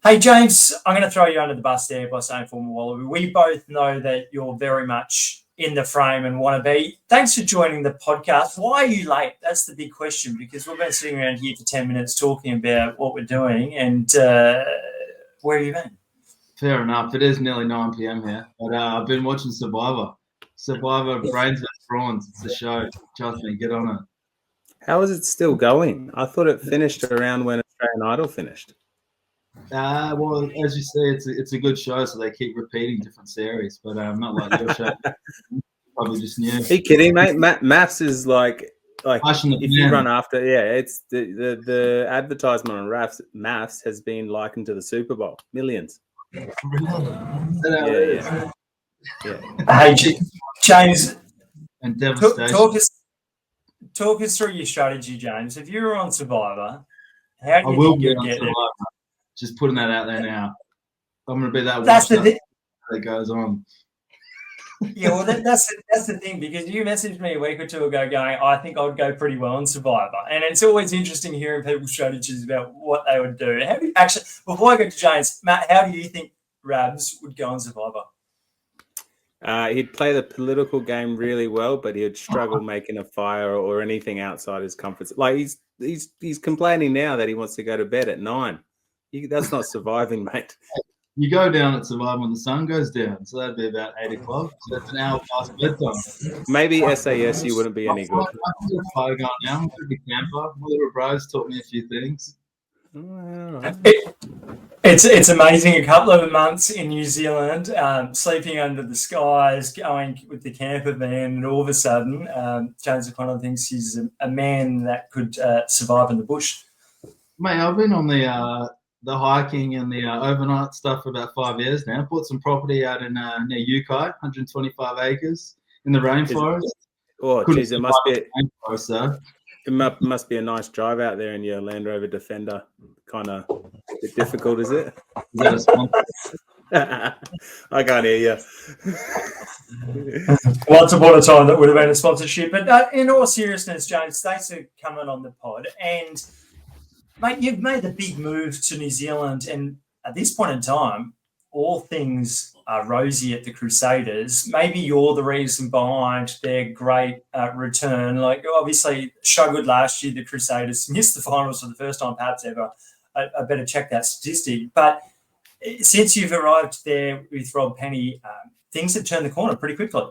Hey, James, I'm going to throw you under the bus there by saying former Wallaby. We both know that you're very much in the frame and want to be. Thanks for joining the podcast. Why are you late? That's the big question, because we've been sitting around here for 10 minutes talking about what we're doing, and where have you been? Fair enough. It is nearly 9 p.m. here, but I've been watching Survivor. Brains vs. Prawns. It's a show. Trust me, get on it. How is it still going? I thought it finished around when Australian Idol finished. Well, as you say, it's a good show, so they keep repeating different series, but not like your show. Probably just new. Are you kidding, mate? Maths is like if you run after, it's the advertisement on Maths has been likened to the Super Bowl. Millions. Really? Yeah. Hey, James, and devastation. Talk us through your strategy, James. If you were on Survivor, how do you think you'd get Survivor? Just putting that out there now. I'm going to be that. That's the thing that goes on. Yeah, well, that's the thing, because you messaged me a week or two ago going, I think I'd go pretty well on Survivor. And it's always interesting hearing people's strategies about what they would do. How do you actually, before I go to James, Matt, how do you think Rabs would go on Survivor? He'd play the political game really well, but he'd struggle making a fire or anything outside his comfort zone. Like he's complaining now that he wants to go to bed at 9. That's not surviving, mate. You go down at Survivor when the sun goes down, so that'd be about 8 o'clock. So that's an hour past bedtime. Maybe SAS you wouldn't be any good. I can get a fire going now. I'm going to be camper. My little bros taught me a few things. It's amazing. A couple of months in New Zealand, sleeping under the skies, going with the camper van, and all of a sudden, James O'Connor thinks he's a man that could survive in the bush. Mate, I've been on the hiking and the overnight stuff for about 5 years now. Bought some property out in near Yukai, 125 acres in the rainforest. Oh, geez, it must be a nice drive out there in your Land Rover Defender. Kind of a bit difficult, is it? Is that a sponsor? I can't hear you. Once upon a time, that would have been a sponsorship. But in all seriousness, James, thanks for coming on the pod. And mate, you've made the big move to New Zealand, and at this point in time, all things are rosy at the Crusaders. Maybe you're the reason behind their great return. Like, obviously, so good last year, the Crusaders missed the finals for the first time perhaps ever. I better check that statistic. But since you've arrived there with Rob Penny, things have turned the corner pretty quickly.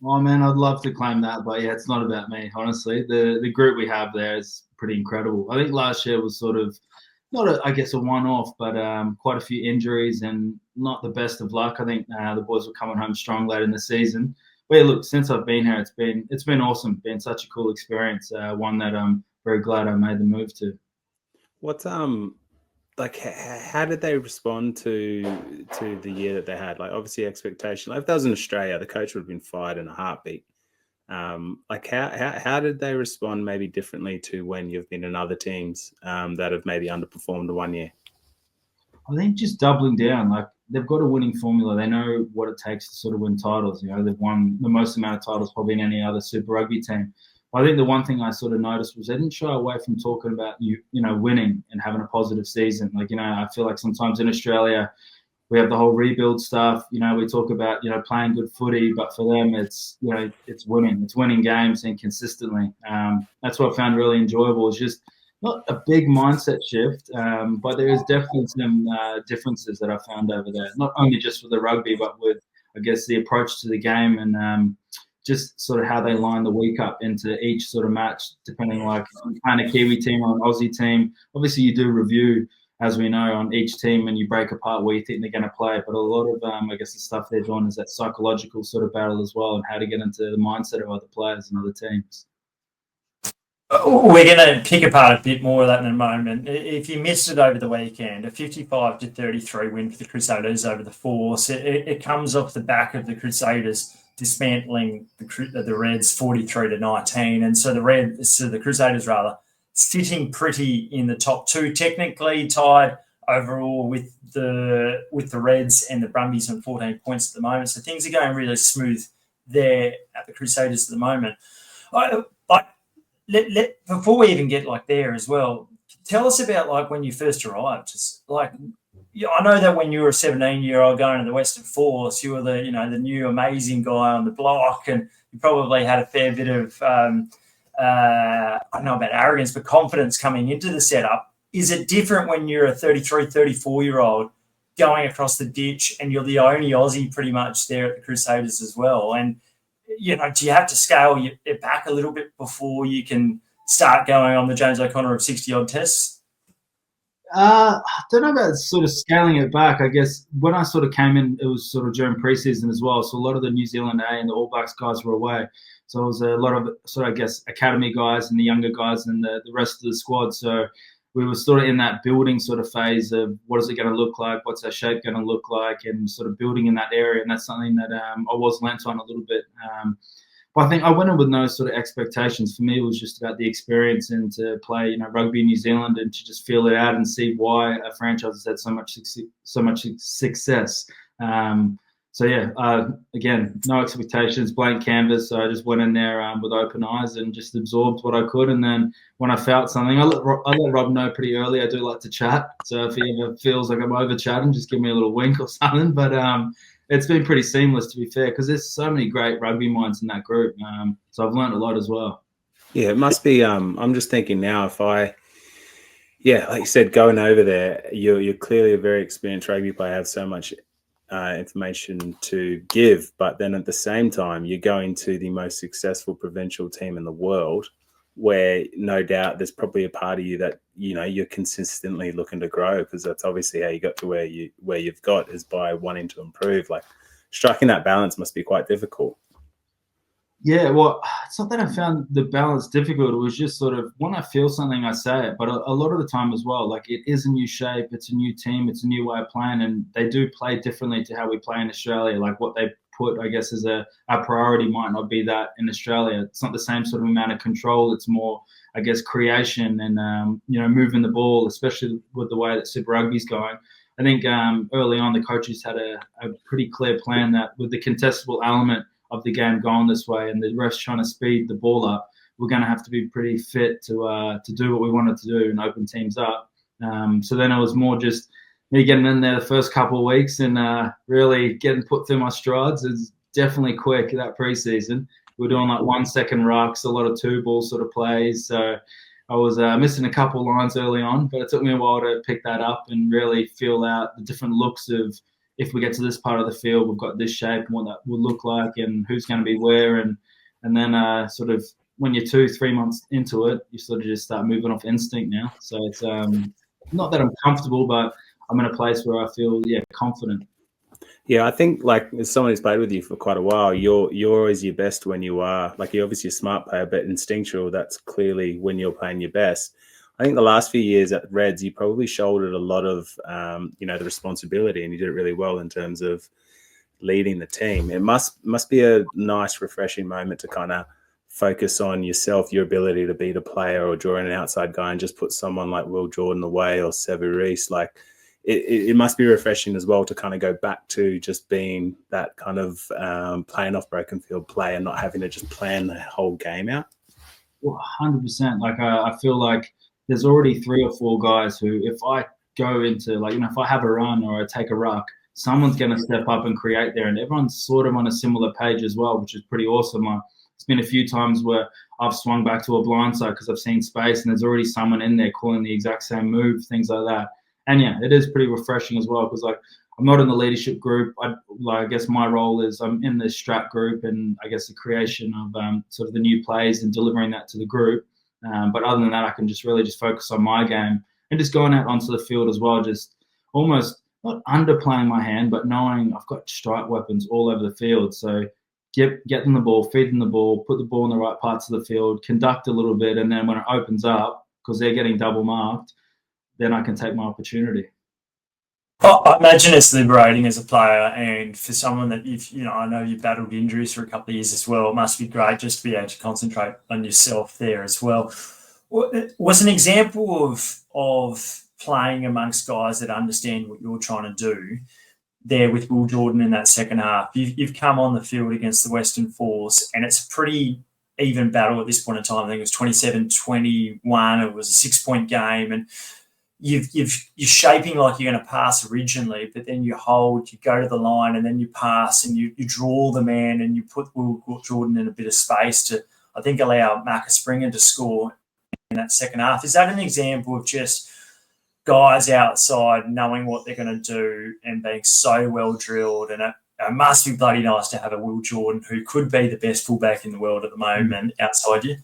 Oh, man, I'd love to claim that, but yeah, it's not about me, honestly. The group we have there is pretty incredible. I think last year was sort of not a one-off, but quite a few injuries and not the best of luck. I think the boys were coming home strong late in the season. But yeah, look, since I've been here, it's been awesome. Been such a cool experience. One that I'm very glad I made the move to. What's like, how did they respond to the year that they had? Like, obviously expectation. Like, if that was in Australia, the coach would have been fired in a heartbeat. Like, how did they respond maybe differently to when you've been in other teams that have maybe underperformed 1 year? I think just doubling down. Like, they've got a winning formula. They know what it takes to sort of win titles. You know, they've won the most amount of titles probably in any other Super Rugby team. I think the one thing I sort of noticed was they didn't shy away from talking about winning and having a positive season. Like, I feel like sometimes in Australia we have the whole rebuild stuff. We talk about playing good footy, but for them it's it's winning. It's winning games and consistently. That's what I found really enjoyable. It's just not a big mindset shift, but there is definitely some differences that I found over there. Not only just with the rugby, but with I guess the approach to the game and just sort of how they line the week up into each sort of match, depending like kind of Kiwi team or an Aussie team. Obviously, you do review, as we know, on each team and you break apart where you think they're going to play. But a lot of, I guess, the stuff they're doing is that psychological sort of battle as well and how to get into the mindset of other players and other teams. We're going to pick apart a bit more of that in a moment. If you missed it over the weekend, a 55-33 win for the Crusaders over the Force. It comes off the back of the Crusaders dismantling the Reds 43-19, and so the Crusaders sitting pretty in the top two, technically tied overall with the Reds and the Brumbies on 14 points at the moment. So things are going really smooth there at the Crusaders at the moment. Before we even get like there as well, tell us about like when you first arrived. Just like I know that when you were a 17-year-old going to the Western Force, you were the new amazing guy on the block, and you probably had a fair bit of I don't know about arrogance, but confidence coming into the setup. Is it different when you're a 33, 34-year-old going across the ditch and you're the only Aussie pretty much there at the Crusaders as well? And, do you have to scale it back a little bit before you can start going on the James O'Connor of 60-odd tests? I don't know about sort of scaling it back. I guess when I sort of came in, it was sort of during preseason as well. So a lot of the New Zealand A and the All Blacks guys were away. So it was a lot of sort of, I guess, academy guys and the younger guys and the rest of the squad. So we were sort of in that building sort of phase of what is it going to look like, what's our shape going to look like, and sort of building in that area. And that's something that I was lent on a little bit. But I think I went in with no sort of expectations. For me, it was just about the experience and to play, rugby in New Zealand and to just feel it out and see why a franchise has had so much success. Again, no expectations, blank canvas. So I just went in there with open eyes and just absorbed what I could. And then when I felt something, I let Rob know pretty early. I do like to chat. So if he ever feels like I'm over chatting, just give me a little wink or something. But it's been pretty seamless, to be fair, because there's so many great rugby minds in that group. So I've learned a lot as well. Yeah, it must be. I'm just thinking now, like you said, going over there, you're clearly a very experienced rugby player, have so much information to give, but then at the same time, you're going to the most successful provincial team in the world, where no doubt there's probably a part of you that you're consistently looking to grow, because that's obviously how you got to where you've got, is by wanting to improve. Like, striking that balance must be quite difficult. Yeah, well, it's not that I found the balance difficult. It was just sort of when I feel something, I say it. But a lot of the time as well, like, it is a new shape, it's a new team, it's a new way of playing, and they do play differently to how we play in Australia. Like, what they put, I guess, as our priority might not be that in Australia. It's not the same sort of amount of control. It's more, I guess, creation and moving the ball, especially with the way that Super Rugby's going. I think early on the coaches had a pretty clear plan that with the contestable element of the game going this way and the refs trying to speed the ball up, we're going to have to be pretty fit to do what we wanted to do and open teams up. So then it was more just me getting in there the first couple of weeks and really getting put through my strides. It's definitely quick, that preseason. We're doing like 1 second rucks, a lot of two ball sort of plays. So I was missing a couple of lines early on, but it took me a while to pick that up and really feel out the different looks of, if we get to this part of the field, we've got this shape and what that will look like and who's going to be where. And then sort of when you're 2-3 months into it, you sort of just start moving off instinct now. So it's not that I'm comfortable, but I'm in a place where I feel, confident. Yeah, I think, like, as someone who's played with you for quite a while, you're always your best when you are, like, you're obviously a smart player, but instinctual, that's clearly when you're playing your best. I think the last few years at Reds, you probably shouldered a lot of, the responsibility, and you did it really well in terms of leading the team. It must be a nice, refreshing moment to kind of focus on yourself, your ability to beat a player or draw in an outside guy and just put someone like Will Jordan away or Sevu Reece. Like, it must be refreshing as well to kind of go back to just being that kind of playing off broken field play and not having to just plan the whole game out. Well, 100%. Like, I feel like there's already 3 or 4 guys who, if I go into, like, if I have a run or I take a ruck, someone's going to step up and create there. And everyone's sort of on a similar page as well, which is pretty awesome. It's been a few times where I've swung back to a blindside because I've seen space and there's already someone in there calling the exact same move, things like that. And yeah, it is pretty refreshing as well because, like, I'm not in the leadership group. I guess my role is I'm in the strat group and I guess the creation of sort of the new plays and delivering that to the group. But other than that, I can just really just focus on my game and just going out onto the field as well, just almost not underplaying my hand, but knowing I've got strike weapons all over the field. So get them the ball, feed them the ball, put the ball in the right parts of the field, conduct a little bit, and then when it opens up, because they're getting double marked, then I can take my opportunity. I imagine it's liberating as a player, and for someone that I know you've battled injuries for a couple of years as well, it must be great just to be able to concentrate on yourself there as well. Was an example of playing amongst guys that understand what you're trying to do there with Will Jordan in that second half. You've come on the field against the Western Force, and it's a pretty even battle at this point in time. I think it was 27-21. It was a 6-point game, and you're shaping like you're going to pass originally, but then you hold, you go to the line, and then you pass, and you draw the man, and you put Will Jordan in a bit of space to, I think, allow Marcus Springer to score in that second half. Is that an example of just guys outside knowing what they're going to do and being so well drilled? And it must be bloody nice to have a Will Jordan who could be the best fullback in the world at the moment outside you.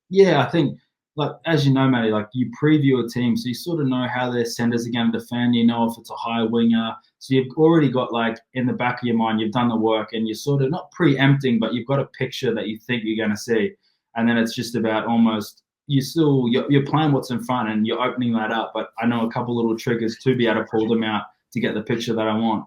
Yeah, I think, like, as you know, Matty, like, you preview a team, so you sort of know how their centers are going to defend. You know if it's a high winger. So you've already got, like, in the back of your mind, you've done the work, and you're sort of not preempting, but you've got a picture that you think you're going to see. And then it's just about almost you're playing what's in front and you're opening that up. But I know a couple little triggers to be able to pull them out to get the picture that I want.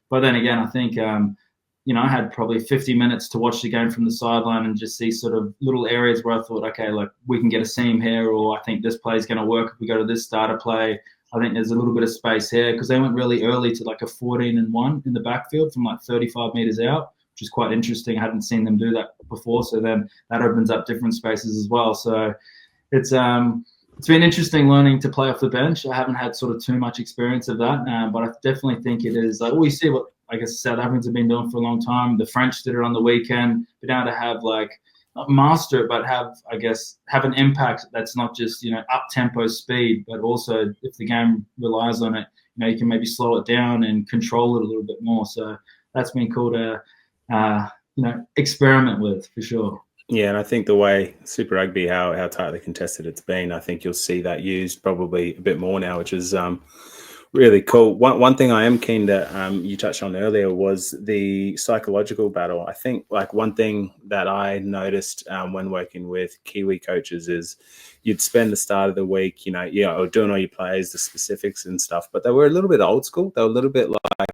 But then again, I think I had probably 50 minutes to watch the game from the sideline and just see sort of little areas where I thought, okay, like, we can get a seam here, or I think this play is going to work if we go to this starter play. I think there's a little bit of space here, because they went really early to like a 14-1 in the backfield from like 35 meters out, which is quite interesting. I hadn't seen them do that before. So then that opens up different spaces as well. So it's been interesting learning to play off the bench. I haven't had sort of too much experience of that, but I definitely think it is like, we see what, I guess, South Africans have been doing for a long time. The French did it on the weekend. Been able to have, like, not master it, but have an impact that's not just, up tempo speed, but also if the game relies on it, you can maybe slow it down and control it a little bit more. So that's been cool to, experiment with, for sure. Yeah, and I think the way Super Rugby, how tightly contested it's been, I think you'll see that used probably a bit more now, which is really cool. One thing I am keen to, you touched on earlier, was the psychological battle. I think, like, one thing that I noticed when working with Kiwi coaches is you'd spend the start of the week, or doing all your plays, the specifics and stuff, but they were a little bit old school. They were a little bit like,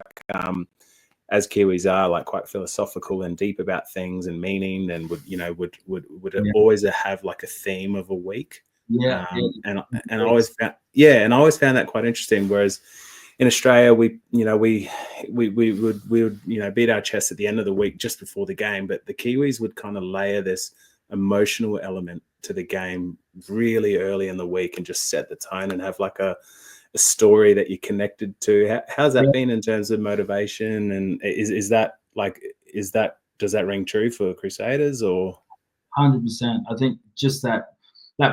as Kiwis are, like, quite philosophical and deep about things and meaning, and would always have like a theme of a week. And I always found that quite interesting. Whereas in Australia, we would beat our chests at the end of the week just before the game, but the Kiwis would kind of layer this emotional element to the game really early in the week and just set the tone and have like a story that you're connected to. How's that been in terms of motivation? And does that ring true for Crusaders? Or 100%? I think just that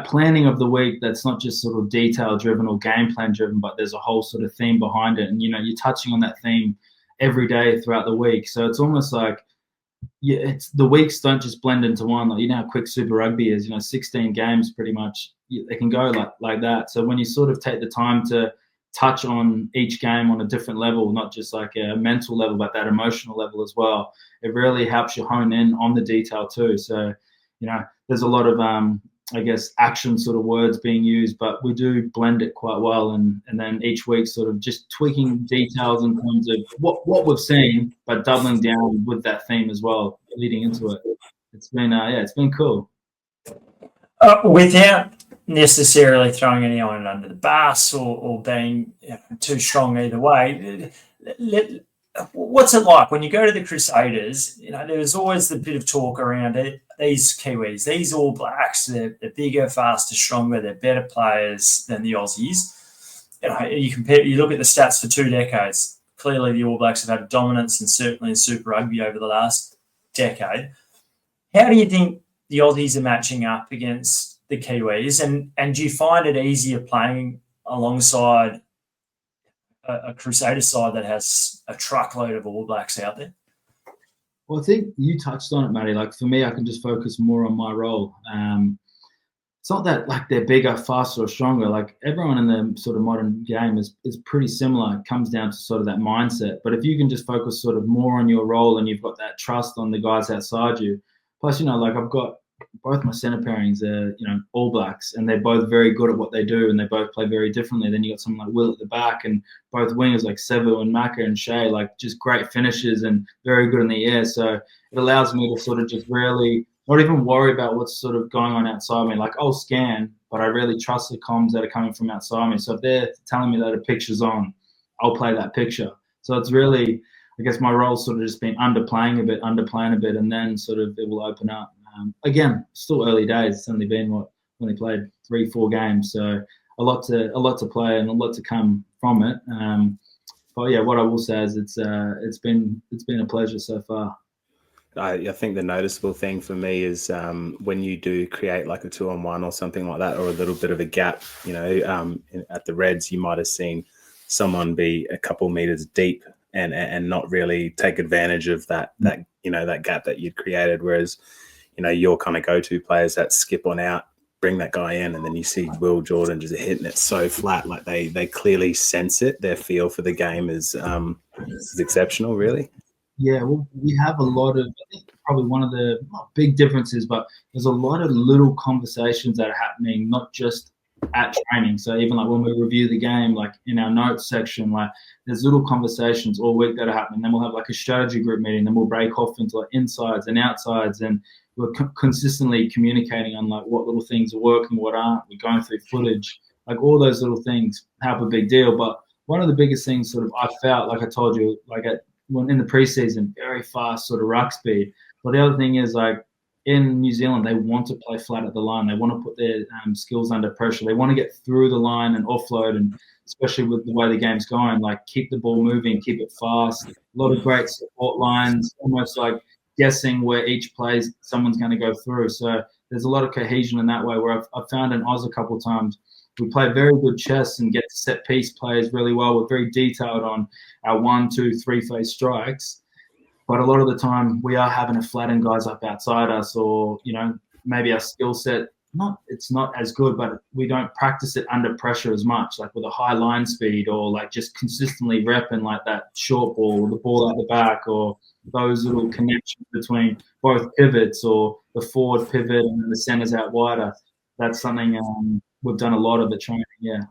planning of the week, that's not just sort of detail driven or game plan driven, but there's a whole sort of theme behind it. And, you're touching on that theme every day throughout the week. So it's almost like, it's the weeks don't just blend into one. Like, how quick Super Rugby is, 16 games pretty much, they can go like that. So when you sort of take the time to touch on each game on a different level, not just like a mental level, but that emotional level as well, it really helps you hone in on the detail too. So, there's a lot of, action sort of words being used, but we do blend it quite well. And then each week sort of just tweaking details in terms of what we've seen, but doubling down with that theme as well, leading into it. It's been, it's been cool. Without necessarily throwing anyone under the bus or being too strong either way, what's it like when you go to the Crusaders? There's always the bit of talk around it. These Kiwis, these All Blacks, they're bigger, faster, stronger. They're better players than the Aussies. You look at the stats for 2 decades. Clearly, the All Blacks have had dominance, and certainly in Super Rugby over the last decade. How do you think the Aussies are matching up against the Kiwis? And do you find it easier playing alongside a Crusader side that has a truckload of All Blacks out there? Well, I think you touched on it, Matty. Like, for me, I can just focus more on my role. It's not that, like, they're bigger, faster, or stronger. Like, everyone in the sort of modern game is pretty similar. It comes down to sort of that mindset. But if you can just focus sort of more on your role and you've got that trust on the guys outside you, plus, I've got both my centre pairings are, All Blacks, and they're both very good at what they do, and they both play very differently. Then you got someone like Will at the back, and both wingers like Sevu and Maka and Shea, like, just great finishes and very good in the air. So it allows me to sort of just really not even worry about what's sort of going on outside me. Like, I'll scan, but I really trust the comms that are coming from outside me. So if they're telling me that a picture's on, I'll play that picture. So it's really, I guess my role's sort of just been underplaying a bit, and then sort of it will open up. Again, still early days. It's only been, only played 3-4 games. So a lot to play and a lot to come from it. But yeah, what I will say is it's been a pleasure so far. I think the noticeable thing for me is when you do create like a 2-on-1 or something like that, or a little bit of a gap, at the Reds, you might have seen someone be a couple meters deep and not really take advantage of that gap that you'd created. Whereas, your kind of go-to players that skip on out, bring that guy in, and then you see Will Jordan just hitting it so flat. Like they clearly sense it. Their feel for the game is exceptional, really. Yeah, well, we have a lot of, I think probably one of the not big differences, but there's a lot of little conversations that are happening, not just at training. So even like when we review the game, like in our notes section, like there's little conversations all week that are happening. Then we'll have like a strategy group meeting, then we'll break off into like insides and outsides, and we're consistently communicating on like what little things are working, what aren't. We're going through footage, like all those little things have a big deal. But one of the biggest things sort of I felt, like I told you, like in the preseason, very fast sort of ruck speed. But the other thing is, like in New Zealand, they want to play flat at the line. They want to put their skills under pressure. They want to get through the line and offload, and especially with the way the game's going, like keep the ball moving, keep it fast. A lot of great support lines, almost like guessing where each plays someone's going to go through. So there's a lot of cohesion in that way, where I've found in Oz a couple of times, we play very good chess and get set piece plays really well. We're very detailed on our 1, 2, 3 phase strikes. But a lot of the time we are having to flatten guys up outside us, or, maybe our skill set, it's not as good, but we don't practice it under pressure as much, like with a high line speed, or like just consistently repping like that short ball, or the ball out the back, or those little connections between both pivots, or the forward pivot and then the centers out wider. That's something we've done a lot of the training. Yeah.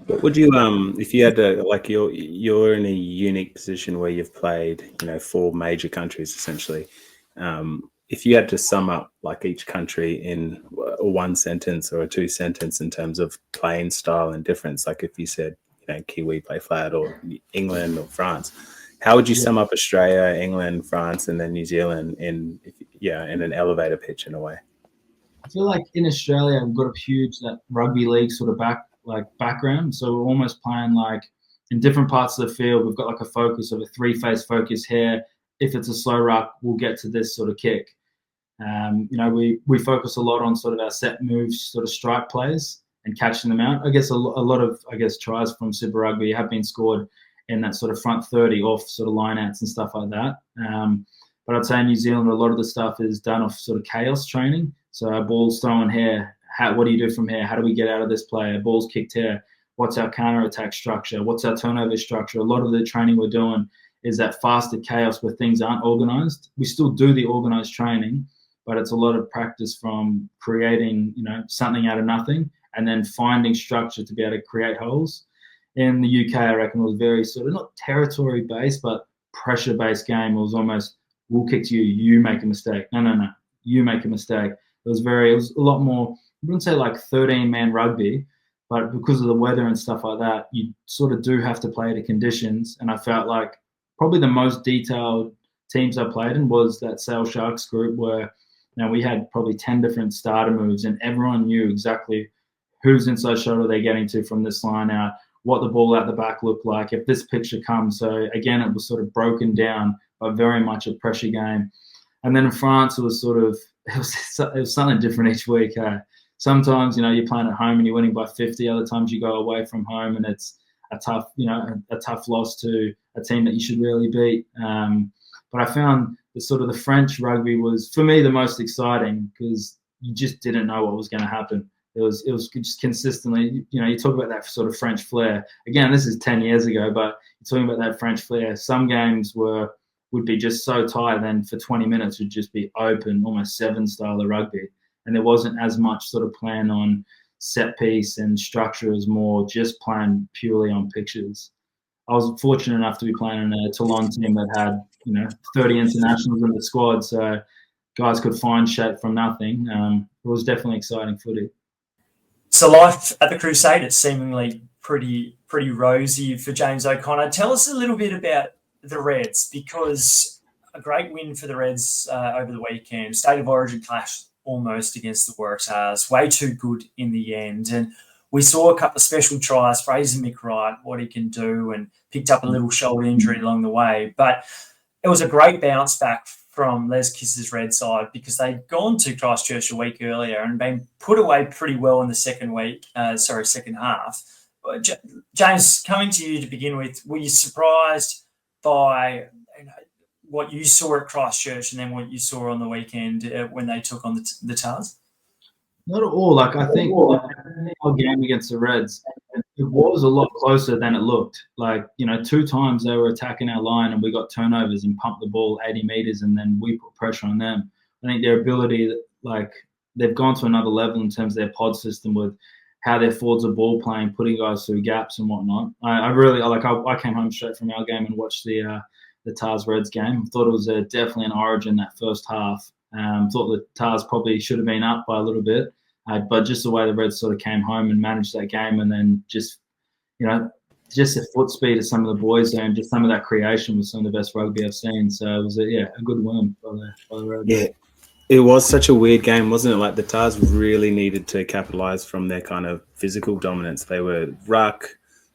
Would you, if you had to, like, you're in a unique position where you've played, 4 major countries essentially. If you had to sum up like each country in a 1 sentence or a 2 sentence in terms of playing style and difference, like if you said, Kiwi play flat, or England or France, how would you sum up Australia, England, France, and then New Zealand in an elevator pitch in a way? I feel like in Australia, we've got a huge that rugby league sort of background. So we're almost playing like in different parts of the field. We've got like a focus of a 3-phase focus here. If it's a slow ruck, we'll get to this sort of kick. We focus a lot on sort of our set moves, sort of strike plays and catching them out. I guess a lot of tries from Super Rugby have been scored in that sort of front 30 off sort of lineouts and stuff like that. But I'd say in New Zealand, a lot of the stuff is done off sort of chaos training. So our ball's thrown here. What do you do from here? How do we get out of this play? Our ball's kicked here. What's our counter-attack structure? What's our turnover structure? A lot of the training we're doing is that faster chaos where things aren't organised. We still do the organised training, but it's a lot of practice from creating, something out of nothing, and then finding structure to be able to create holes. In the UK, I reckon it was very sort of not territory-based, but pressure-based game. It was almost, we'll kick to you, you make a mistake. No, you make a mistake. It was a lot more, I wouldn't say like 13-man rugby, but because of the weather and stuff like that, you sort of do have to play to conditions. And I felt like probably the most detailed teams I played in was that Sale Sharks group, where we had probably 10 different starter moves, and everyone knew exactly whose inside shoulder they're getting to from this line out, what the ball out the back looked like, if this picture comes. So again, it was sort of broken down, but very much a pressure game. And then in France, it was something different each week. Sometimes, you're playing at home and you're winning by 50. Other times you go away from home and it's a tough loss to a team that you should really beat. But I found the French rugby was, for me, the most exciting, because you just didn't know what was going to happen. It was just consistently, you talk about that sort of French flair. Again, this is 10 years ago, but you're talking about that French flair. Some games would be just so tight, then for 20 minutes would just be open, almost 7 style of rugby. And there wasn't as much sort of plan on set piece and structure, as more just playing purely on pictures. I was fortunate enough to be playing in a Toulon team that had, 30 internationals in the squad, so guys could find shape from nothing. It was definitely exciting footy. So life at the Crusaders seemingly pretty rosy for James O'Connor. Tell us a little bit about the Reds, because a great win for the Reds over the weekend. State of Origin clash almost against the Waratahs. Way too good in the end. And we saw a couple of special tries, Fraser McWright, what he can do, and picked up a little shoulder injury along the way. But it was a great bounce back from Les Kiss's red side because they'd gone to Christchurch a week earlier and been put away pretty well in the second half. James, coming to you to begin with, were you surprised by what you saw at Christchurch and then what you saw on the weekend when they took on the Tars? Not at all. Like, I think our game against the Reds, it was a lot closer than it looked. Like, 2 times they were attacking our line and we got turnovers and pumped the ball 80 meters and then we put pressure on them. I think their ability, like, they've gone to another level in terms of their pod system with how their forwards are ball playing, putting guys through gaps and whatnot. I came home straight from our game and watched the Tars Reds game. I thought it was definitely an origin that first half. Thought the Tars probably should have been up by a little bit, but just the way the Reds sort of came home and managed that game, and then just the foot speed of some of the boys there and just some of that creation was some of the best rugby I've seen. So it was a good win by the Reds. Yeah, it was such a weird game, wasn't it? Like the Tars really needed to capitalise from their kind of physical dominance. They were ruck.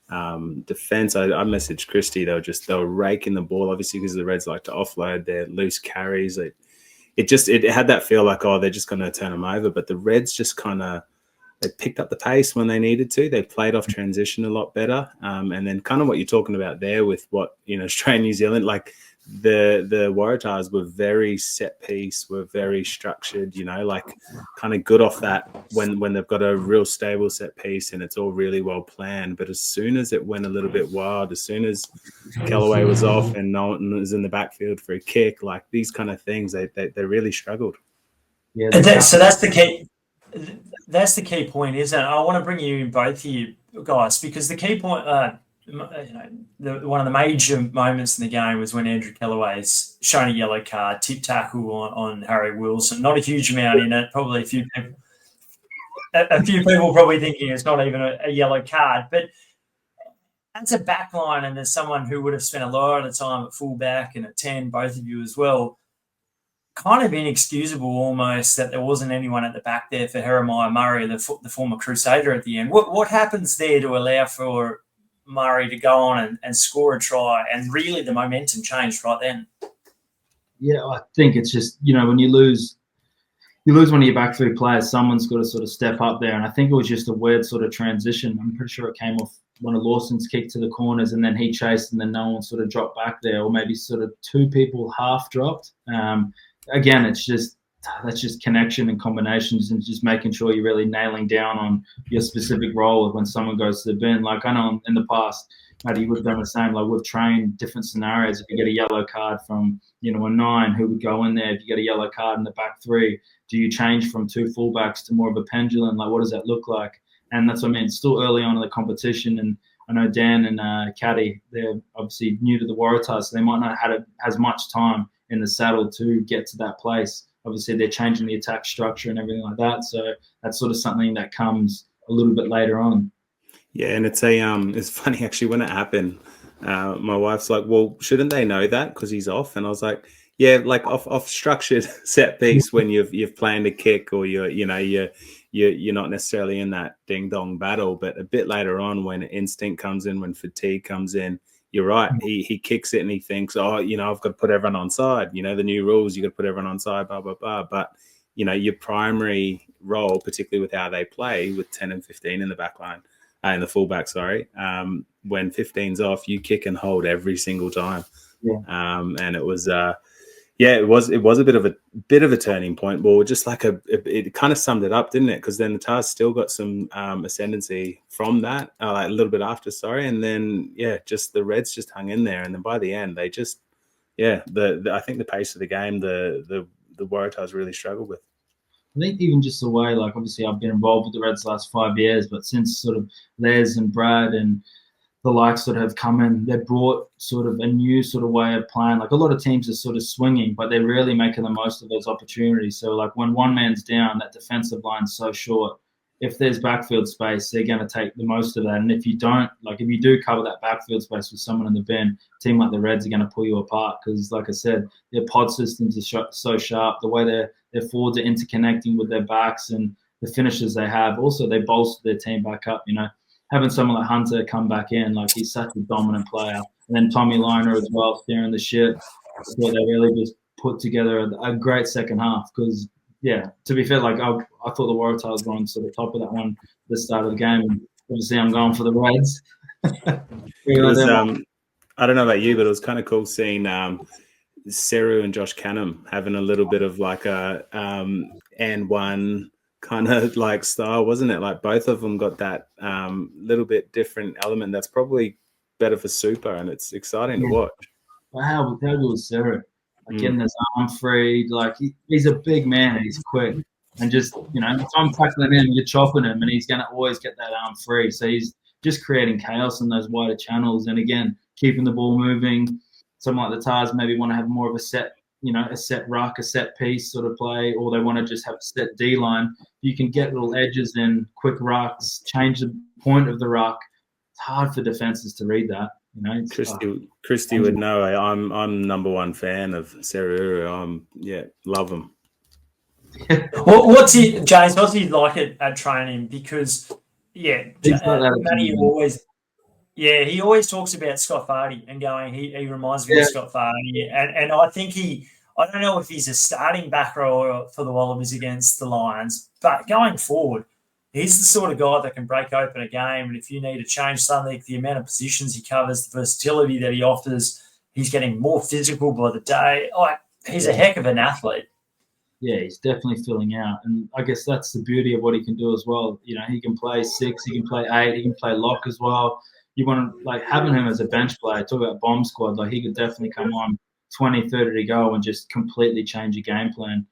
Defense, I messaged Christy. They were raking the ball, obviously, because the Reds like to offload their loose carries. It had that feel like, they're just going to turn them over. But the Reds just they picked up the pace when they needed to. They played off transition a lot better. And then kind of what you're talking about there with what Australia, New Zealand, like the Waratahs were very set piece, were very structured, kind of good off that when they've got a real stable set piece and it's all really well planned. But as soon as it went a little bit wild, as soon as Kellaway was off and no one was in the backfield for a kick, like these kind of things, they really struggled. Yeah, so that's the key. That's the key point, isn't it? I want to bring you both of you guys because the key point. One of the major moments in the game was when Andrew Kellaway's shown a yellow card, tip tackle on Harry Wilson. Not a huge amount in it. Probably a few people probably thinking it's not even a yellow card. But as a backline and as someone who would have spent a lot of time at fullback and at 10, both of you as well, kind of inexcusable almost that there wasn't anyone at the back there for Jeremiah Murray, the former Crusader at the end. What happens there to allow for Murray to go on and score a try, and really the momentum changed right then? Yeah, I think it's just, when you lose one of your back 3 players, someone's got to sort of step up there. And I think it was just a weird sort of transition. I'm pretty sure it came off one of Lawson's kick to the corners and then he chased and then no one sort of dropped back there, or maybe sort of 2 people half dropped. Again, that's just connection and combinations and just making sure you're really nailing down on your specific role when someone goes to the bin. Like I know in the past, Matty, you would have done the same. Like we've trained different scenarios. If you get a yellow card from, a 9, who would go in there? If you get a yellow card in the back 3, do you change from 2 fullbacks to more of a pendulum? Like what does that look like? And that's what I mean. It's still early on in the competition. And I know Dan and Caddy, they're obviously new to the Waratahs, so they might not have had as much time in the saddle to get to that place. Obviously, they're changing the attack structure and everything like that. So that's sort of something that comes a little bit later on. Yeah, and it's funny actually when it happened. My wife's like, "Well, shouldn't they know that because he's off?" And I was like, "Yeah, like off structured set piece when you've planned a kick or you're not necessarily in that ding dong battle, but a bit later on when instinct comes in, when fatigue comes in." You're right. He kicks it and he thinks, I've got to put everyone on side. The new rules, you got to put everyone on side, blah, blah, blah. But, your primary role, particularly with how they play with 10 and 15 in the back line, in the fullback, when 15's off, you kick and hold every single time. Yeah. And it was, it was a bit of a turning point. Well, just like it kind of summed it up, didn't it? Because then the Tars still got some ascendancy from that, a little bit after, and then just the Reds just hung in there, and then by the end they just, I think the pace of the game the Waratahs really struggled with. I think even just the way, like obviously I've been involved with the Reds the last 5 years, but since sort of Les and Brad and the likes that have come in, they brought sort of a new sort of way of playing. Like a lot of teams are sort of swinging, but they're really making the most of those opportunities. So like when one man's down, that defensive line's so short. If there's backfield space, they're going to take the most of that. And if you don't, like if you do cover that backfield space with someone in the bin, a team like the Reds are going to pull you apart because, like I said, their pod systems are so sharp. The way their forwards are interconnecting with their backs and the finishers they have. Also, they bolster their team back up. Having someone like Hunter come back in, like he's such a dominant player, and then Tommy Liner as well steering the ship. I thought they really just put together a great second half because, to be fair, like I thought the Waratahs were on sort of top of that one at the start of the game. And obviously, I'm going for the Reds. I don't know about you, but it was kind of cool seeing Seru and Josh Canham having a little bit of like a and one kind of like style, wasn't it? Like both of them got that little bit different element that's probably better for Super, and it's exciting to watch. How good was Seru? Like getting his arm free, like he's a big man and he's quick. And just, if I'm tackling him, you're chopping him, and he's going to always get that arm free. So he's just creating chaos in those wider channels. And again, keeping the ball moving. Something like the Tars maybe want to have more of a set, a set ruck, a set piece sort of play, or they want to just have a set D line. You can get little edges in, quick rucks, change the point of the ruck. It's hard for defenses to read that. Christy would know. I'm number one fan of Seru. Love him. Well, James? What's he like at training? Because Matty he always talks about Scott Fardy and going. He reminds me of Scott Fardy, and I think I don't know if he's a starting back row for the Wallabies against the Lions, but going forward, he's the sort of guy that can break open a game. And if you need to change something, the amount of positions he covers, the versatility that he offers, he's getting more physical by the day. He's a heck of an athlete. Yeah, he's definitely filling out. And I guess that's the beauty of what he can do as well. He can play 6, he can play 8, he can play lock as well. You want to, having him as a bench player, talk about bomb squad, he could definitely come on 20, 30 to go and just completely change your game plan.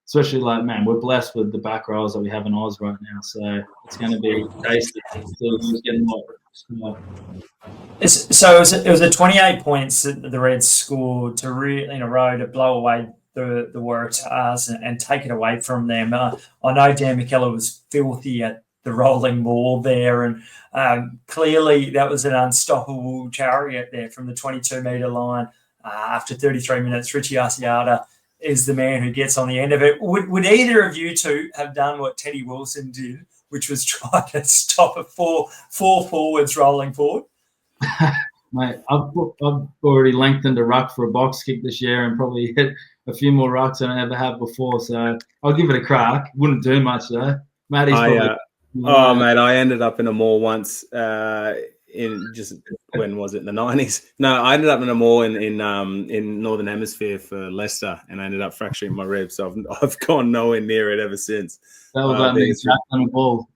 Especially, we're blessed with the back rows that we have in Oz right now. So it's going to be tasty. So it was a 28 points that the Reds scored in a row to blow away the Waratahs and take it away from them. I know Dan McKellar was filthy at the rolling ball there, and clearly that was an unstoppable chariot there from the 22-metre line. After 33 minutes, Richie Asiata is the man who gets on the end of it. Would either of you two have done what Teddy Wilson did, which was try to stop a four forwards rolling forward? Mate, I've already lengthened a ruck for a box kick this year and probably hit a few more rucks than I ever have before. So I'll give it a crack. Wouldn't do much though. Matty's mate, I ended up in a mall once when was it, in the 90s? No, I ended up in a mall in Northern Hemisphere for Leicester, and I ended up fracturing my ribs. So I've gone nowhere near it ever since. That was like me jackling a ball.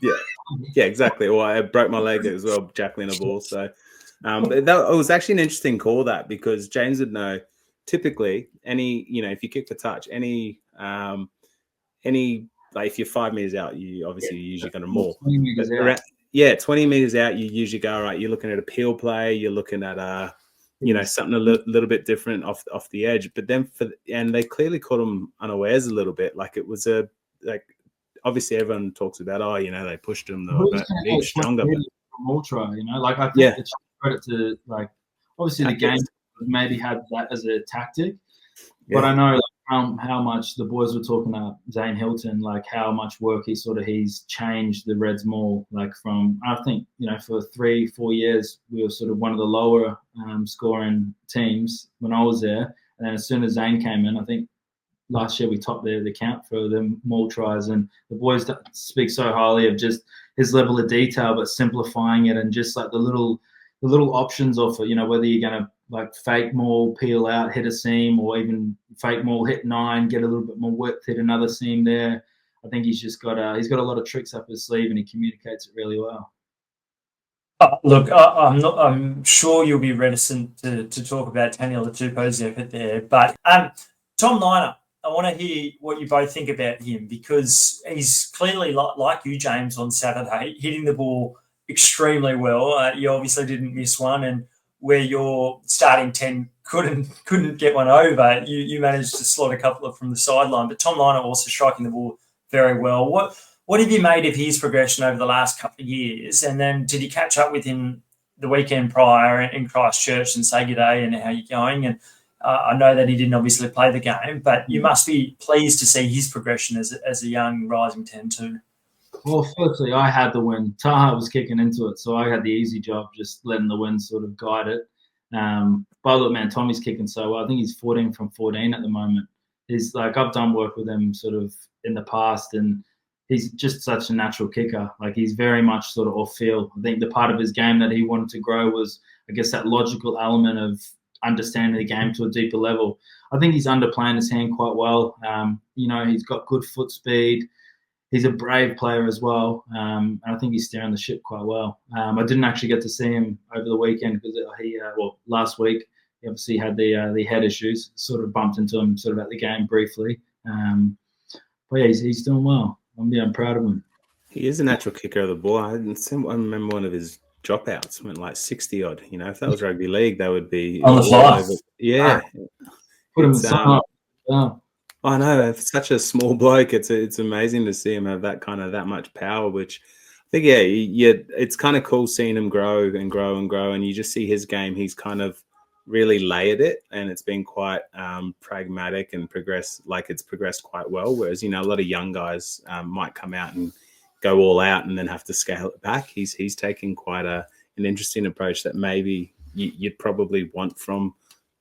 Yeah, exactly. Well, I broke my leg as well, jackling a ball. So it was actually an interesting call, that, because James would know. Typically, if you kick the touch, if you're 5 meters out, you're usually going to maul. 20 meters out. 20 meters out, you usually go, all right, you're looking at a peel play, you're looking at something a little bit different off the edge. But then and they clearly caught them unawares a little bit. It was obviously everyone talks about, they pushed them, they were being stronger. Ultra, I think it's credit to obviously the game maybe had that as a tactic, but I know how much the boys were talking about Zane Hilton, how much work he's changed the Reds more. From, I think, for 3-4 years, we were sort of one of the lower scoring teams when I was there. And then as soon as Zane came in, I think last year we topped the count for the maul tries. And the boys speak so highly of just his level of detail, but simplifying it and just the little options of it, whether you're going to fake maul, peel out, hit a seam, or even fake maul, hit 9, get a little bit more width, hit another seam there. I think he's just got a lot of tricks up his sleeve, and he communicates it really well. Look, I'm sure you'll be reticent to talk about Taniela Tupou's effort there, but Tom Liner, I want to hear what you both think about him, because he's clearly like you, James, on Saturday, hitting the ball extremely well. You obviously didn't miss one, and where your starting 10 couldn't get one over, you managed to slot a couple from the sideline. But Tom Liner also striking the ball very well. What have you made of his progression over the last couple of years? And then did you catch up with him the weekend prior in Christchurch and say good day and how you're going? And I know that he didn't obviously play the game, but you must be pleased to see his progression as a young rising 10 too. Well, firstly, I had the win. Taha was kicking into it, so I had the easy job, just letting the wind sort of guide it. But look, man, Tommy's kicking so well. I think he's 14 from 14 at the moment. He's like, I've done work with him sort of in the past, and he's just such a natural kicker. Like, he's very much sort of off field. I think the part of his game that he wanted to grow was, I guess, that logical element of understanding the game to a deeper level. I think he's underplaying his hand quite well. He's got good foot speed. He's a brave player as well, and I think he's steering the ship quite well. I didn't actually get to see him over the weekend because last week he obviously had the head issues. Sort of bumped into him sort of at the game briefly, but yeah, he's doing well. I'm proud of him. He is a natural kicker of the ball. I remember one of his dropouts went like 60 odd. If that was rugby league, that would be on the fly. Yeah, put him in I know, for such a small bloke, it's amazing to see him have that much power. Which I think, it's kind of cool seeing him grow and grow and grow, and you just see his game. He's kind of really layered it, and it's been quite pragmatic and progressed quite well. Whereas a lot of young guys might come out and go all out and then have to scale it back. He's taking quite an interesting approach that maybe you'd probably want from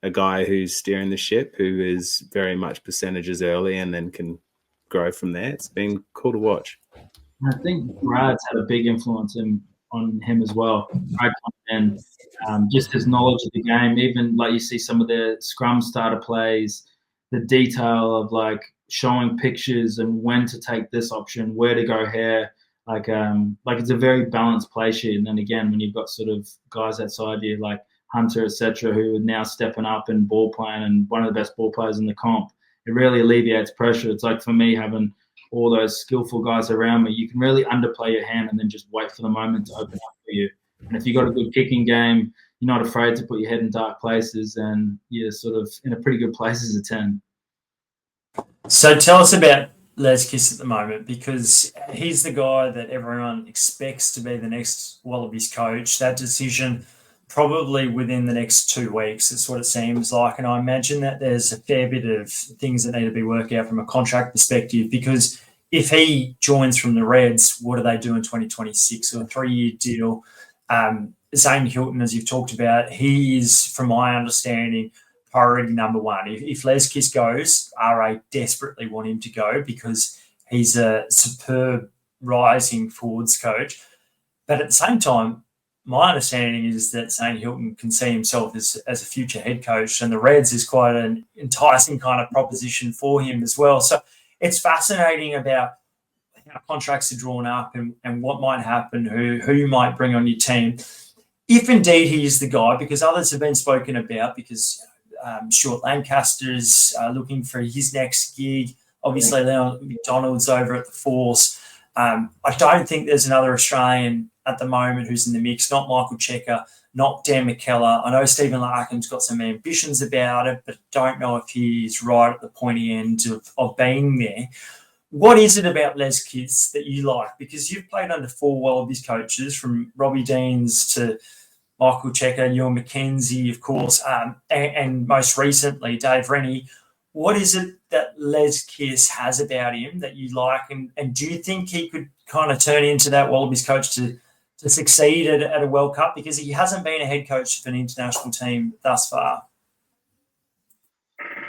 a guy who's steering the ship, who is very much percentages early and then can grow from there. It's been cool to watch. I think Brad's had a big influence on him as well. Brad comes in, just his knowledge of the game, even like you see some of the scrum starter plays, the detail of like showing pictures and when to take this option, where to go here. Like it's a very balanced play sheet. And then again, when you've got sort of guys outside you like Hunter, etc., who are now stepping up and ball playing and one of the best ball players in the comp, it really alleviates pressure. It's like for me, having all those skillful guys around me, you can really underplay your hand and then just wait for the moment to open up for you. And if you've got a good kicking game, you're not afraid to put your head in dark places, and you're sort of in a pretty good place as a 10. So tell us about Les Kiss at the moment, because he's the guy that everyone expects to be the next Wallabies coach. That decision probably within the next 2 weeks. That's what it seems like. And I imagine that there's a fair bit of things that need to be worked out from a contract perspective, because if he joins from the Reds, what do they do in 2026? So a 3-year deal. Zane Hilton, as you've talked about, he is, from my understanding, priority number one. If Les Kiss goes, RA desperately want him to go because he's a superb rising forwards coach. But at the same time, my understanding is that Zane Hilton can see himself as a future head coach, and the Reds is quite an enticing kind of proposition for him as well. So it's fascinating about how contracts are drawn up and what might happen, who you might bring on your team. If indeed he is the guy, because others have been spoken about, because Stuart Lancaster's looking for his next gig. Obviously, Leon McDonald's over at the Force. I don't think there's another Australian at the moment who's in the mix, not Michael Checker, not Dan McKellar. I know Stephen Larkin's got some ambitions about it, but don't know if he's right at the pointy end of being there. What is it about Les Kiss that you like? Because you've played under 4 Wallabies coaches, from Robbie Deans to Michael Checker, Ewan McKenzie, of course, and most recently, Dave Rennie. What is it that Les Kiss has about him that you like? And do you think he could kind of turn into that Wallabies coach to succeed at a World Cup? Because he hasn't been a head coach of an international team thus far.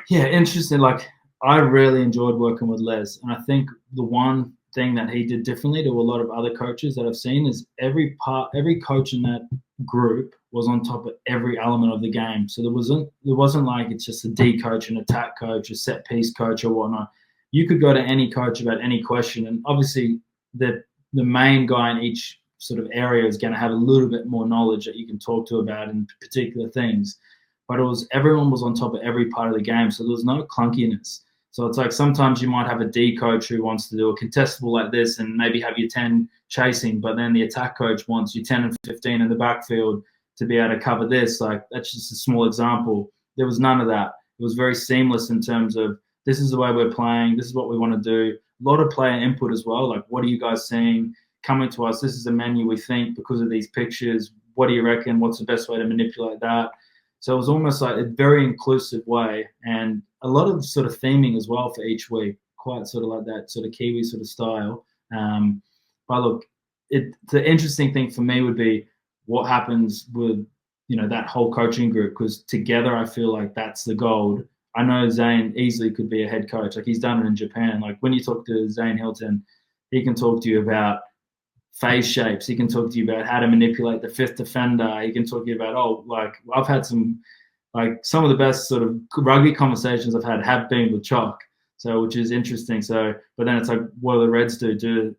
Yeah, interesting. Like, I really enjoyed working with Les. And I think the one thing that he did differently to a lot of other coaches that I've seen is every coach in that group was on top of every element of the game. So there wasn't like it's just a D coach, an attack coach, a set piece coach or whatnot. You could go to any coach about any question, and obviously the main guy in each sort of area is going to have a little bit more knowledge that you can talk to about in particular things. But everyone was on top of every part of the game, so there was no clunkiness. So it's like sometimes you might have a D coach who wants to do a contestable like this and maybe have your 10 chasing, but then the attack coach wants you 10 and 15 in the backfield to be able to cover this. Like, that's just a small example. There was none of that. It was very seamless in terms of, this is the way we're playing, this is what we want to do. A lot of player input as well. Like, what are you guys seeing? Coming to us, this is a menu we think because of these pictures. What do you reckon? What's the best way to manipulate that? So it was almost like a very inclusive way, and a lot of sort of theming as well for each week, quite sort of like that sort of Kiwi sort of style. But look, the interesting thing for me would be what happens with, you know, that whole coaching group, because together I feel like that's the gold. I know Zane easily could be a head coach. Like, he's done it in Japan. Like, when you talk to Zane Hilton, he can talk to you about phase shapes. He can talk to you about how to manipulate the fifth defender. He can talk to you about, I've had some of the best sort of rugby conversations I've had have been with Chalk. So, which is interesting. So, but then it's like, what do the Reds do? Do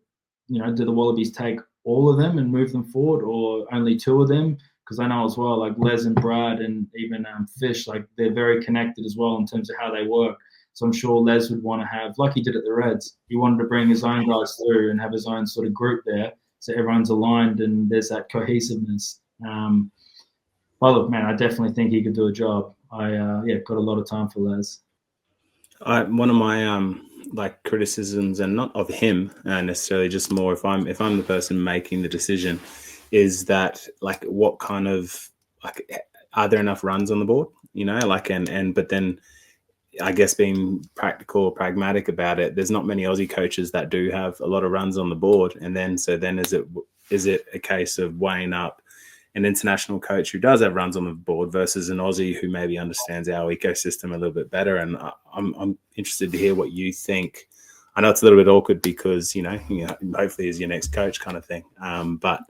the Wallabies take all of them and move them forward, or only two of them? Because I know as well, like Les and Brad and even Fish, like, they're very connected as well in terms of how they work. So I'm sure Les would want to have, like he did at the Reds, he wanted to bring his own guys through and have his own sort of group there, so everyone's aligned and there's that cohesiveness. Well, look, man, I definitely think he could do a job. I got a lot of time for Les. One of my criticisms, and not of him necessarily, just more if I'm the person making the decision, is that, like, what kind of, like, are there enough runs on the board? You know, like, but then I guess being practical, pragmatic about it, there's not many Aussie coaches that do have a lot of runs on the board. And then is it a case of weighing up an international coach who does have runs on the board versus an Aussie who maybe understands our ecosystem a little bit better? And I'm interested to hear what you think. I know it's a little bit awkward because, you know, hopefully he's your next coach kind of thing. But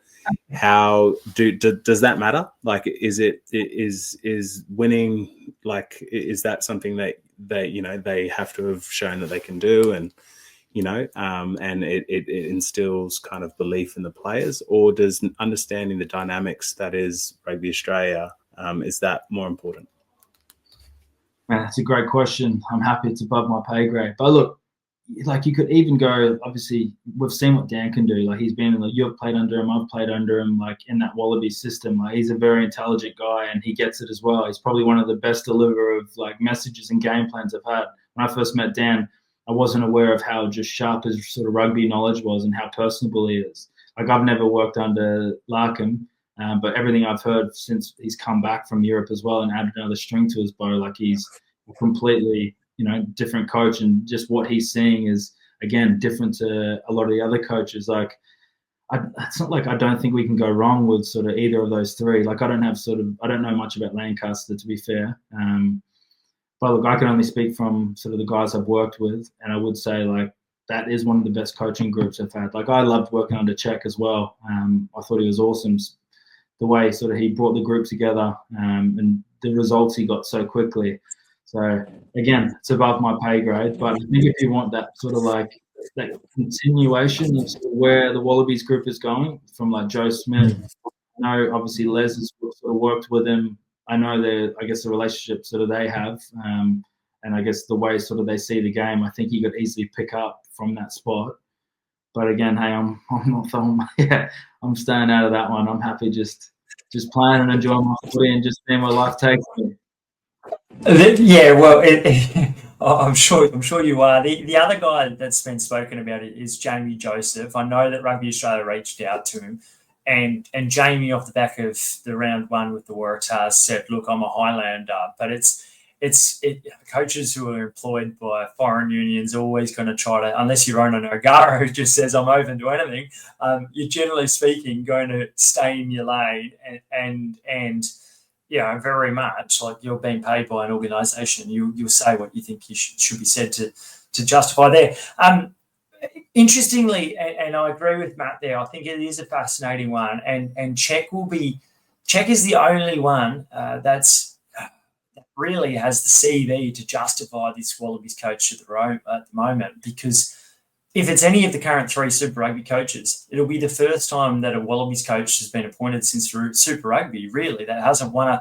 how does that matter? Like, is winning, like, is that something that they have to have shown that they can do, and and it instills kind of belief in the players, or does understanding the dynamics that is Rugby Australia, is that more important? Man, that's a great question. I'm happy it's above my pay grade. But look, like, you could even go, obviously, we've seen what Dan can do. Like, he's been, like, you've played under him, I've played under him, like, in that Wallaby system. Like, he's a very intelligent guy and he gets it as well. He's probably one of the best deliverer of, like, messages and game plans I've had. When I first met Dan, I wasn't aware of how just sharp his sort of rugby knowledge was and how personable he is. Like, I've never worked under Larkham, but everything I've heard since he's come back from Europe as well and added another string to his bow, like, he's completely, different coach, and just what he's seeing is, again, different to a lot of the other coaches. Like, it's not like I don't think we can go wrong with sort of either of those three. Like, I don't know much about Lancaster, to be fair. But look, I can only speak from sort of the guys I've worked with, and I would say, like, that is one of the best coaching groups I've had. Like, I loved working under Czech as well. I thought he was awesome. The way sort of he brought the group together, and the results he got so quickly. So, again, it's above my pay grade. But I think if you want that sort of, like, that continuation of sort of where the Wallabies group is going, from, like, Joe Smith, I know obviously Les has sort of worked with him. I know the relationship sort of they have, and I guess the way sort of they see the game, I think he could easily pick up from that spot. But again, hey, I'm not throwing I'm staying out of that one. I'm happy just playing and enjoying my footy and just seeing where life takes me. Yeah, well, I'm sure you are. The other guy that's been spoken about is Jamie Joseph. I know that Rugby Australia reached out to him, and Jamie, off the back of the round one with the Waratahs, said, "Look, I'm a Highlander," but it's coaches who are employed by foreign unions are always going to try to, unless you're Ronan O'Gara who just says I'm open to anything, you're generally speaking going to stay in your lane and very much like you're being paid by an organisation. You'll say what you think you should be said to justify there. Interestingly, and I agree with Matt there, I think it is a fascinating one, and Czech is the only one that really has the CV to justify this Wallabies coach at the moment, because if it's any of the current three Super Rugby coaches, it'll be the first time that a Wallabies coach has been appointed since Super Rugby, really, that hasn't won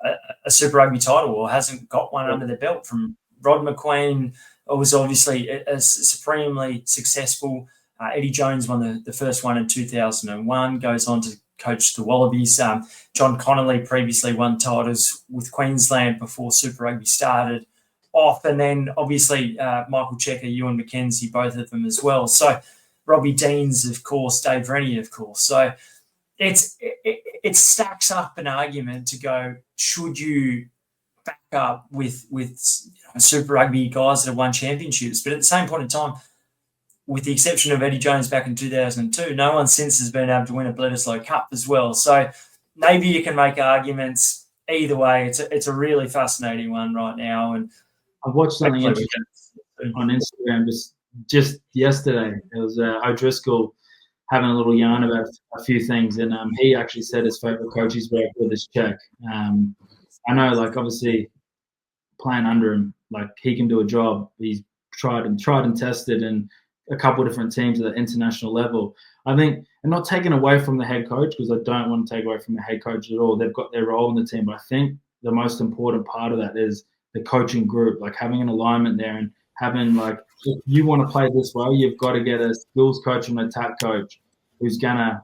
a Super Rugby title or hasn't got one under their belt. From Rod McQueen, was obviously a supremely successful. Eddie Jones won the first one in 2001, goes on to coach the Wallabies. John Connolly previously won titles with Queensland before Super Rugby started off, and then obviously Michael Checker, Ewan McKenzie, both of them as well. So Robbie Deans, of course, Dave Rennie, of course. So it stacks up an argument to go, should you back up with Super Rugby guys that have won championships? But at the same point in time, with the exception of Eddie Jones back in 2002, no one since has been able to win a Bledisloe Cup as well. So maybe you can make arguments either way. It's a really fascinating one right now. And I've watched something interesting on Instagram just yesterday. It was O'Driscoll having a little yarn about a few things, and he actually said his favourite coach he's worked with is Czech. I know, like, obviously playing under him, like, he can do a job. He's tried and tested in a couple of different teams at the international level. I think, and not taking away from the head coach, because I don't want to take away from the head coach at all. They've got their role in the team, but I think the most important part of that is the coaching group, like having an alignment there and having, like, if you want to play this well, you've got to get a skills coach and an attack coach who's going to,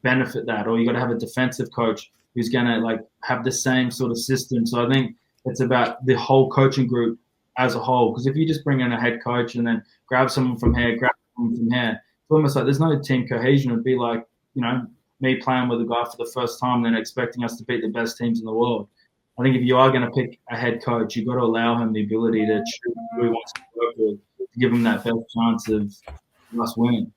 benefit that. Or you got to have a defensive coach who's going to, like, have the same sort of system. So I think it's about the whole coaching group as a whole. Because if you just bring in a head coach and then grab someone from here, grab someone from here, it's almost like there's no team cohesion. It'd be like, me playing with a guy for the first time and then expecting us to beat the best teams in the world. I think if you are going to pick a head coach, you've got to allow him the ability to choose who he wants to work with, to give him that best chance of us winning.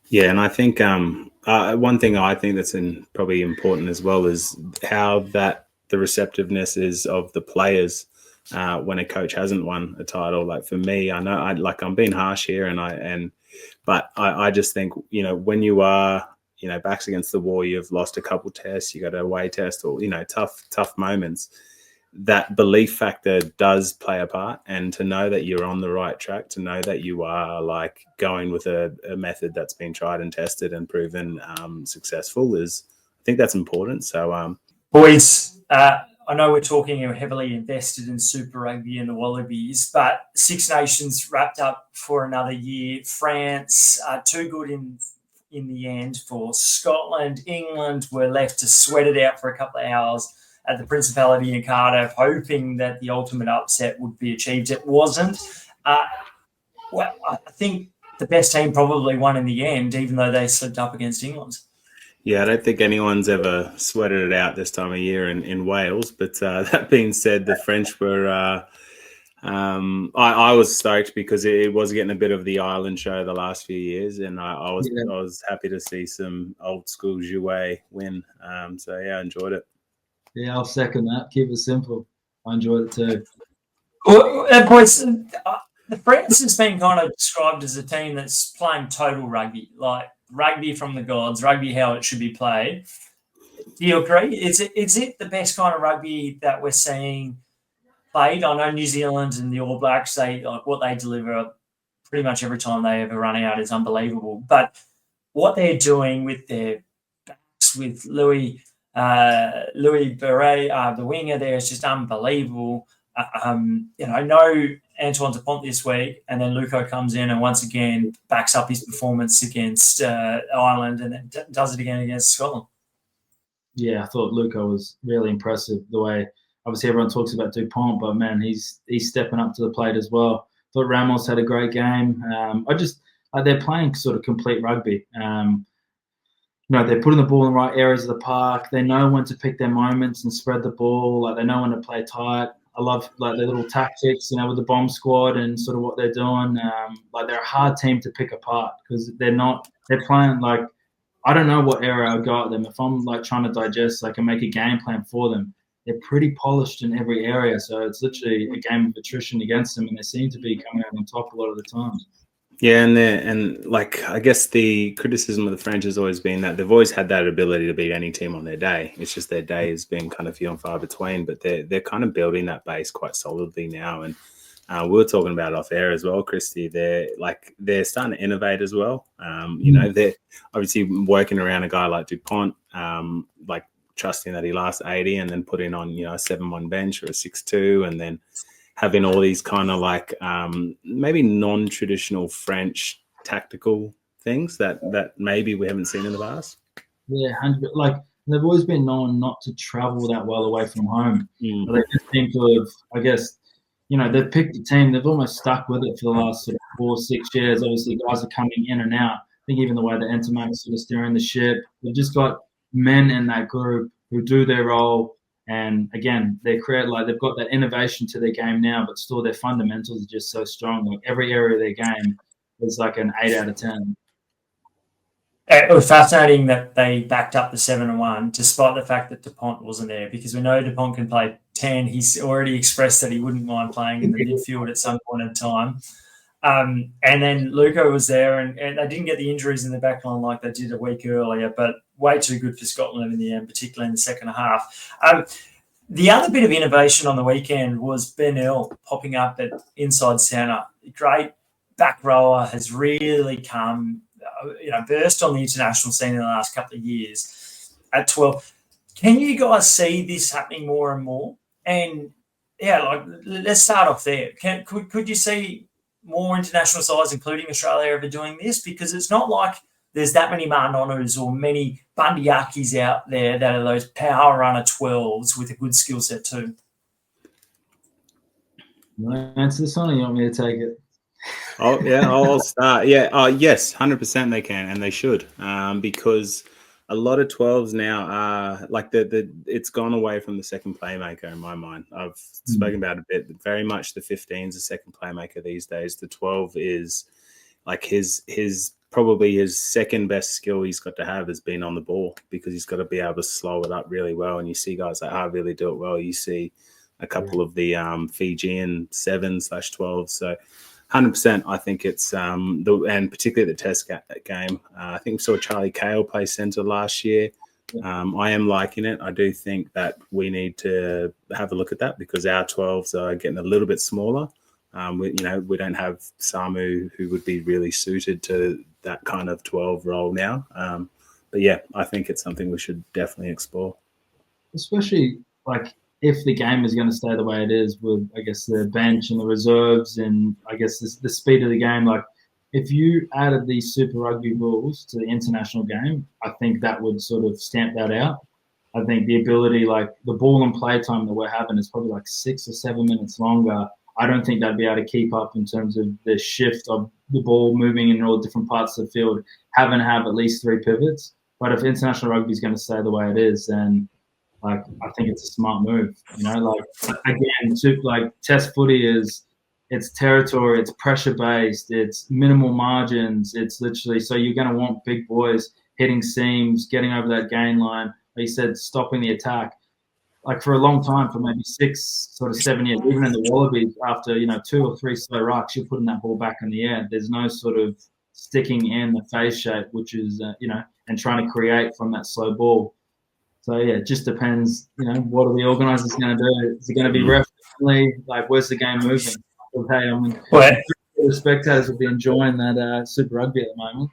Yeah, and I think one thing I think that's probably important as well is how the receptiveness is of the players when a coach hasn't won a title. Like, for me, I know I'm being harsh here, but I just think, when you are, backs against the wall, you've lost a couple tests, you got an away test, or, tough moments, that belief factor does play a part. And to know that you're on the right track, to know that you are, like, going with a method that's been tried and tested and proven successful I think that's important. So, boys, I know we're talking heavily invested in Super Rugby and the Wallabies, but Six Nations wrapped up for another year. France, too good in the end for Scotland. England were left to sweat it out for a couple of hours at the Principality in Cardiff, hoping that the ultimate upset would be achieved. It wasn't. Well, I think the best team probably won in the end, even though they slipped up against England. Yeah, I don't think anyone's ever sweated it out this time of year in Wales. But that being said, the French were I was stoked because it was getting a bit of the island show the last few years, and I was happy to see some old school jouet win. So yeah, I enjoyed it. Yeah, I'll second that. Keep it simple. I enjoyed it too. Well, boys, the France has been kind of described as a team that's playing total rugby, like rugby from the gods, rugby how it should be played. Do you agree? Is it the best kind of rugby that we're seeing played? I know New Zealand and the All Blacks, what they deliver pretty much every time they ever run out is unbelievable. But what they're doing with their backs, with Louis Beret, the winger there, is just unbelievable. No Antoine Dupont this week, and then Luco comes in and once again backs up his performance against Ireland and then does it again against Scotland. Yeah, I thought Luco was really impressive. The way, obviously, everyone talks about Dupont, but man, he's stepping up to the plate as well. I thought Ramos had a great game. They're playing sort of complete rugby. They're putting the ball in the right areas of the park. They know when to pick their moments and spread the ball. Like, they know when to play tight. I love, like, their little tactics, with the bomb squad and sort of what they're doing. They're a hard team to pick apart because they're playing, like, I don't know what area I'd go at them. If I'm, like, trying to digest, and make a game plan for them, they're pretty polished in every area. So it's literally a game of attrition against them, and they seem to be coming out on top a lot of the time. Yeah, and I guess the criticism of the French has always been that they've always had that ability to beat any team on their day. It's just their day has been kind of few and far between, but they're kind of building that base quite solidly now. And we were talking about off air as well, Christy. They're starting to innovate as well. They're obviously working around a guy like Dupont, trusting that he lasts 80 and then putting on a 7-1 bench or a 6-2, and then having all these kind of maybe non-traditional French tactical things that maybe we haven't seen in the past. Yeah, they've always been known not to travel that well away from home. But they just seem to have, I guess, they've picked a team. They've almost stuck with it for the last sort of 4-6 years. Obviously, guys are coming in and out. I think even the way the Entomax sort of steering the ship, they've just got men in that group who do their role. And again, they've got that innovation to their game now, but still their fundamentals are just so strong. Like every area of their game is like an 8 out of 10. It was fascinating that they backed up the 7-1, despite the fact that Dupont wasn't there, because we know Dupont can play 10. He's already expressed that he wouldn't mind playing in the midfield at some point in time. And then Luco was there, and they didn't get the injuries in the back line like they did a week earlier, but way too good for Scotland in the end, particularly in the second half. The other bit of innovation on the weekend was Ben Earl popping up at inside centre. Great back rower, has really come, burst on the international scene in the last couple of years at 12. Can you guys see this happening more and more? And, let's start off there. Could you see more international sides, including Australia, ever doing this? Because it's not like there's that many Marnonus or many Bundyakis out there that are those power runner 12s with a good skill set too. Answer this one, or you want me to take it? Oh yeah, I'll start. Yeah, yes, 100% they can, and they should, because a lot of 12s now are like it's gone away from the second playmaker in my mind. I've spoken about it a bit. Very much the 15's the second playmaker these days. The 12 is like his probably his second best skill he's got to have has been on the ball, because he's got to be able to slow it up really well. And you see guys like really do it well. You see a couple of the Fijian 7/12. So 100%, I think it's and particularly the Test game. I think we saw Charlie Cale play centre last year. I am liking it. I do think that we need to have a look at that, because our 12s are getting a little bit smaller. We don't have Samu, who would be really suited to that kind of 12 role now. But yeah, I think it's something we should definitely explore. Especially like if the game is going to stay the way it is with, I guess, the bench and the reserves and I guess the speed of the game. Like if you added these Super Rugby rules to the international game, I think that would sort of stamp that out. I think the ability, like the ball and play time that we're having is probably like 6 or 7 minutes longer. I don't think they'd be able to keep up in terms of the shift of the ball moving in all different parts of the field, having to have at least 3 pivots. But if international rugby is going to stay the way it is, then like I think it's a smart move. Like again, like Test footy it's territory, it's pressure based, it's minimal margins, it's literally so you're going to want big boys hitting seams, getting over that gain line. Like you said, stopping the attack. Like for a long time, for maybe 6, sort of 7 years, even in the Wallabies, after 2 or 3 slow rucks, you're putting that ball back in the air. There's no sort of sticking in the phase shape, which is and trying to create from that slow ball. So yeah, it just depends. What are the organisers going to do? Is it going to be ref friendly? Like, where's the game moving? Hey, the spectators will be enjoying that Super Rugby at the moment.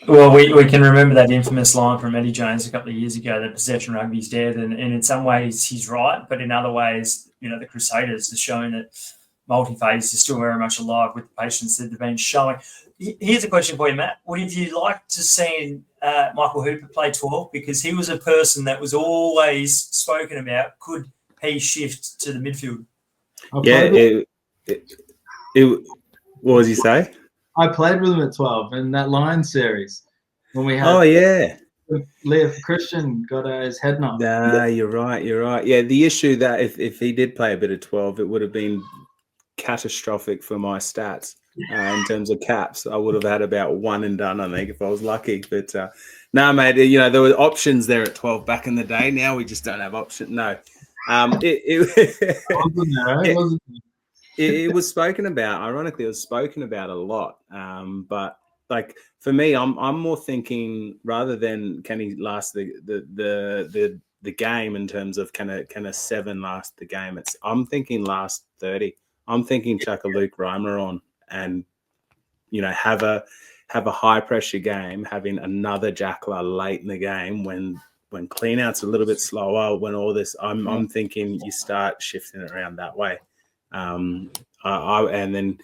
Well, we can remember that infamous line from Eddie Jones a couple of years ago that possession rugby's dead, and in some ways he's right, but in other ways, the Crusaders have shown that multi-phase is still very much alive with the patience that they've been showing. Here's a question for you, Matt. Would you like to see Michael Hooper play 12? Because he was a person that was always spoken about. Could he shift to the midfield? What was he say? I played with him at 12 in that Lions series when we had. Oh yeah, Christian got his head knocked. Nah, you're right. Yeah, the issue that if he did play a bit of 12, it would have been catastrophic for my stats in terms of caps. I would have had about 1 and done, I think, if I was lucky. But no, mate, there were options there at 12 back in the day. Now we just don't have options. No, it was spoken about. Ironically, it was spoken about a lot. But like for me, I'm more thinking rather than can he last the game in terms of can a 7 last the game. I'm thinking last 30. I'm thinking chuck a Luke Reimer on and have a high pressure game, having another Jackler late in the game when clean out's a little bit slower, when all this. I'm thinking you start shifting it around that way. And then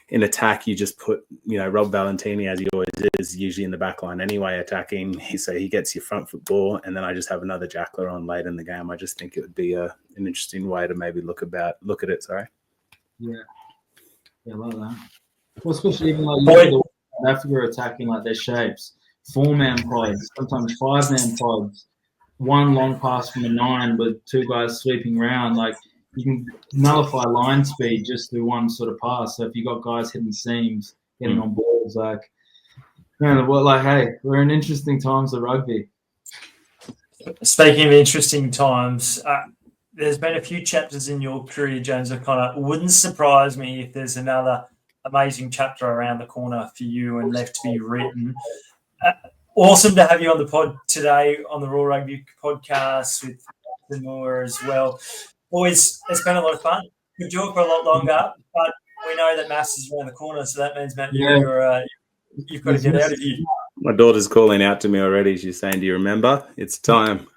in attack, you just put, Rob Valentini, as he always is, usually in the back line anyway, attacking. So he gets your front foot ball, and then I just have another Jackler on late in the game. I just think it would be an interesting way to maybe look at it. Sorry. Yeah, I like that. Well, especially even like Africa attacking like their shapes. 4-man pods, sometimes 5-man pods, one long pass from a 9 with 2 guys sweeping around. Like, you can nullify line speed just through one sort of pass. So if you got guys hitting seams, getting on balls, like, man, hey, we're in interesting times of rugby. Speaking of interesting times, there's been a few chapters in your career, James, that kind of wouldn't surprise me if there's another amazing chapter around the corner for you and left to be written. Awesome to have you on the pod today on the Roar Rugby Podcast with Moore as well. Boys, it's been a lot of fun. Could do it for a lot longer, but we know that Mass is around the corner, so that means, Matt, you've got to get out of here. My daughter's calling out to me already. She's saying, "Do you remember? It's time."